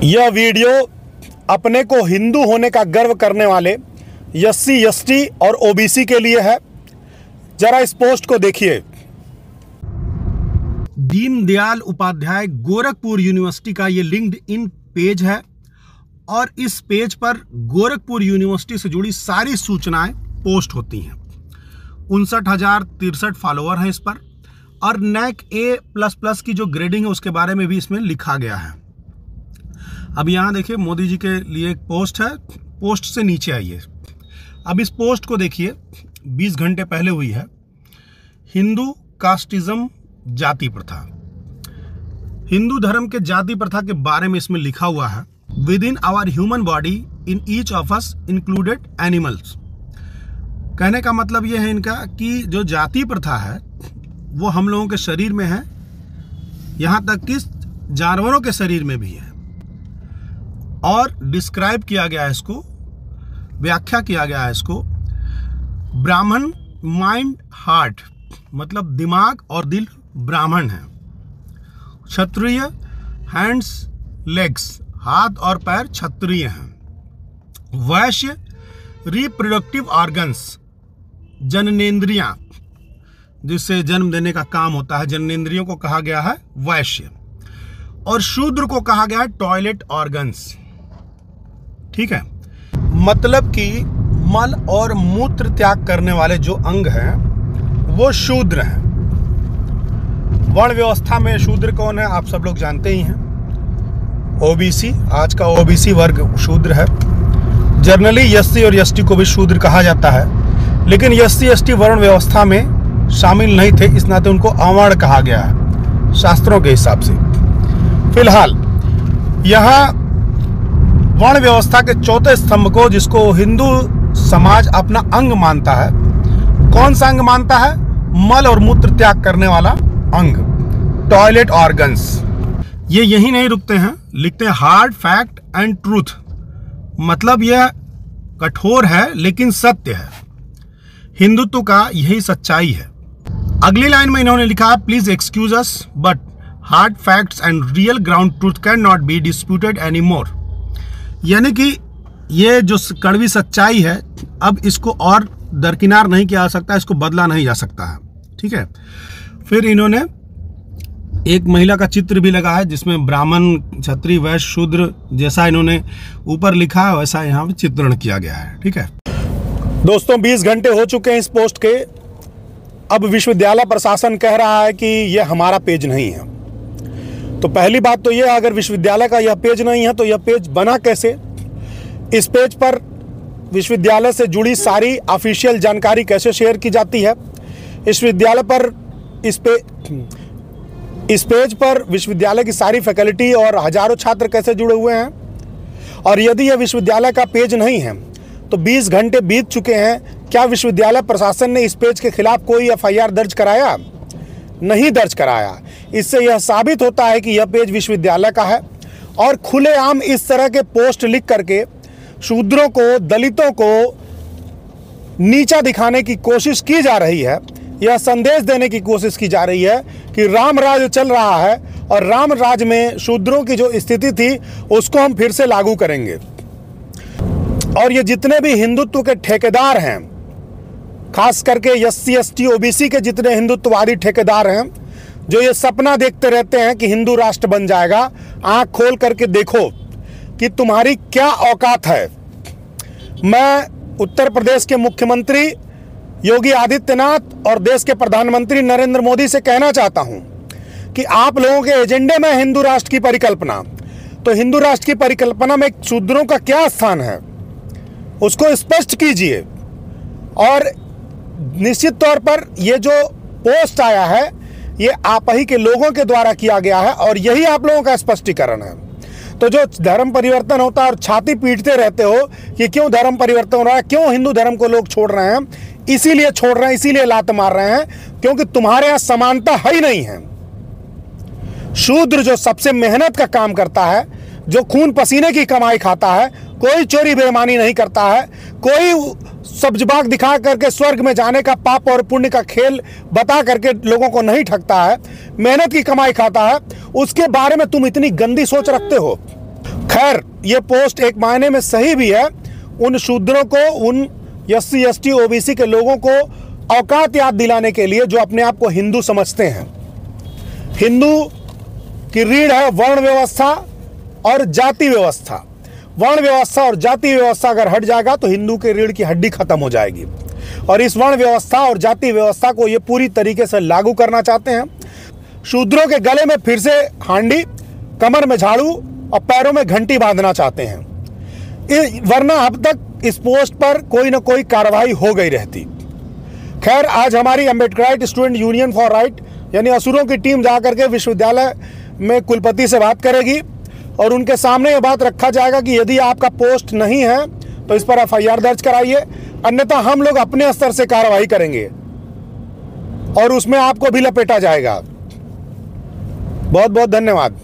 यह वीडियो अपने को हिंदू होने का गर्व करने वाले SC ST और OBC के लिए है। जरा इस पोस्ट को देखिए। दीनदयाल उपाध्याय गोरखपुर यूनिवर्सिटी का ये लिंक्ड इन पेज है और इस पेज पर गोरखपुर यूनिवर्सिटी से जुड़ी सारी सूचनाएं पोस्ट होती हैं। 59,063 फॉलोअर हैं इस पर और NAC A++ की जो ग्रेडिंग है उसके बारे में भी इसमें लिखा गया है। अब यहाँ देखिए, मोदी जी के लिए एक पोस्ट है, पोस्ट से नीचे आइए। अब इस पोस्ट को देखिए, 20 घंटे पहले हुई है। हिंदू कास्टिज्म जाति प्रथा, हिंदू धर्म के जाति प्रथा के बारे में इसमें लिखा हुआ है। Within our human body in each of us included animals. कहने का मतलब यह है इनका कि जो जाति प्रथा है वो हम लोगों के शरीर में है, यहाँ तक कि जानवरों के शरीर में भी है। और डिस्क्राइब किया गया है इसको, व्याख्या किया गया है इसको, ब्राह्मण माइंड हार्ट, मतलब दिमाग और दिल ब्राह्मण है। क्षत्रिय हैंड्स लेग्स, हाथ और पैर क्षत्रिय हैं। वैश्य रिप्रोडक्टिव ऑर्गन्स, जननेंद्रियां, जिससे जन्म देने का काम होता है, जननेंद्रियों को कहा गया है वैश्य। और शूद्र को कहा गया है टॉयलेट ऑर्गन्स। ठीक है, मतलब कि मल और मूत्र त्याग करने वाले जो अंग हैं वो शूद्र हैं। वर्ण व्यवस्था में शूद्र कौन है आप सब लोग जानते ही हैं, OBC। आज का OBC वर्ग शूद्र है। जनरली SC और ST को भी शूद्र कहा जाता है, लेकिन SC ST वर्ण व्यवस्था में शामिल नहीं थे, इस नाते उनको अवर्ण कहा गया है शास्त्रों के हिसाब से। फिलहाल यहाँ वर्ण व्यवस्था के चौथे स्तंभ को, जिसको हिंदू समाज अपना अंग मानता है, कौन सा अंग मानता है? मल और मूत्र त्याग करने वाला अंग, टॉयलेट ऑर्गन्स। ये यही नहीं रुकते हैं, लिखते हैं हार्ड फैक्ट एंड ट्रूथ, मतलब यह कठोर है लेकिन सत्य है। हिंदुत्व का यही सच्चाई है। अगली लाइन में इन्होंने लिखा है, please excuse us but hard facts and real ground truth can not be disputed any more. यानी कि ये जो कड़वी सच्चाई है, अब इसको और दरकिनार नहीं किया जा सकता, इसको बदला नहीं जा सकता है। ठीक है, फिर इन्होंने एक महिला का चित्र भी लगा है, जिसमें ब्राह्मण, क्षत्रिय, वैश्य, शूद्र जैसा इन्होंने ऊपर लिखा है वैसा यहाँ पे चित्रण किया गया है। ठीक है दोस्तों, 20 घंटे हो चुके हैं इस पोस्ट के। अब विश्वविद्यालय प्रशासन कह रहा है कि यह हमारा पेज नहीं है। तो पहली बात तो यह, अगर विश्वविद्यालय का यह पेज नहीं है तो यह पेज बना कैसे? इस पेज पर विश्वविद्यालय से जुड़ी सारी ऑफिशियल जानकारी कैसे शेयर की जाती है? इस विद्यालय पर इस पेज पर विश्वविद्यालय की सारी फैकल्टी और हजारों छात्र कैसे जुड़े हुए हैं? और यदि यह विश्वविद्यालय का पेज नहीं है तो 20 घंटे बीत चुके हैं, क्या विश्वविद्यालय प्रशासन ने इस पेज के खिलाफ कोई FIR दर्ज कराया? नहीं दर्ज कराया। इससे यह साबित होता है कि यह पेज विश्वविद्यालय का है और खुलेआम इस तरह के पोस्ट लिख करके शूद्रों को, दलितों को नीचा दिखाने की कोशिश की जा रही है। यह संदेश देने की कोशिश की जा रही है कि राम राज चल रहा है और राम राज में शूद्रों की जो स्थिति थी उसको हम फिर से लागू करेंगे। और ये जितने भी हिंदुत्व के ठेकेदार हैं, खास करके SC ST OBC के जितने हिंदुत्ववादी ठेकेदार हैं, जो ये सपना देखते रहते हैं कि हिंदू राष्ट्र बन जाएगा, आंख खोल करके देखो कि तुम्हारी क्या औकात है। मैं उत्तर प्रदेश के मुख्यमंत्री योगी आदित्यनाथ और देश के प्रधानमंत्री नरेंद्र मोदी से कहना चाहता हूं कि आप लोगों के एजेंडे में हिंदू राष्ट्र की परिकल्पना, तो हिंदू राष्ट्र की परिकल्पना में शूद्रों का क्या स्थान है उसको स्पष्ट कीजिए। और निश्चित तौर पर ये जो पोस्ट आया है ये आप ही के लोगों के द्वारा किया गया है और यही आप लोगों का स्पष्टीकरण है। तो जो धर्म परिवर्तन होता है और छाती पीटते रहते हो कि क्यों धर्म परिवर्तन हो रहा है, क्यों हिंदू धर्म को लोग छोड़ रहे हैं, इसीलिए छोड़ रहे हैं, इसीलिए लात मार रहे हैं क्योंकि तुम्हारे यहाँ समानता है ही नहीं है। शूद्र जो सबसे मेहनत का काम करता है, जो खून पसीने की कमाई खाता है, कोई चोरी बेईमानी नहीं करता है, कोई सब्जबाग दिखा करके स्वर्ग में जाने का पाप और पुण्य का खेल बता करके लोगों को नहीं ठगता है, मेहनत की कमाई खाता है, उसके बारे में तुम इतनी गंदी सोच रखते हो। खैर, ये पोस्ट एक मायने में सही भी है। उन शूद्रों को, उन SC ST OBC के लोगों को औकात याद दिलाने के लिए जो अपने आप को हिंदू समझते हैं। हिंदू की रीढ़ है वर्ण व्यवस्था और जाति व्यवस्था। वर्ण व्यवस्था और जाति व्यवस्था अगर हट जाएगा तो हिंदू के रीढ़ की हड्डी खत्म हो जाएगी। और इस वर्ण व्यवस्था और जाति व्यवस्था को ये पूरी तरीके से लागू करना चाहते हैं। शूद्रों के गले में फिर से हांडी, कमर में झाड़ू और पैरों में घंटी बांधना चाहते हैं। वरना अब तक इस पोस्ट पर कोई ना कोई कार्रवाई हो गई रहती। खैर, आज हमारी Ambedkarite student union for right यानी असुरों की टीम जाकर के विश्वविद्यालय में कुलपति से बात करेगी और उनके सामने ये बात रखा जाएगा कि यदि आपका पोस्ट नहीं है तो इस पर FIR दर्ज कराइए, अन्यथा हम लोग अपने स्तर से कार्रवाई करेंगे और उसमें आपको भी लपेटा जाएगा। बहुत बहुत धन्यवाद।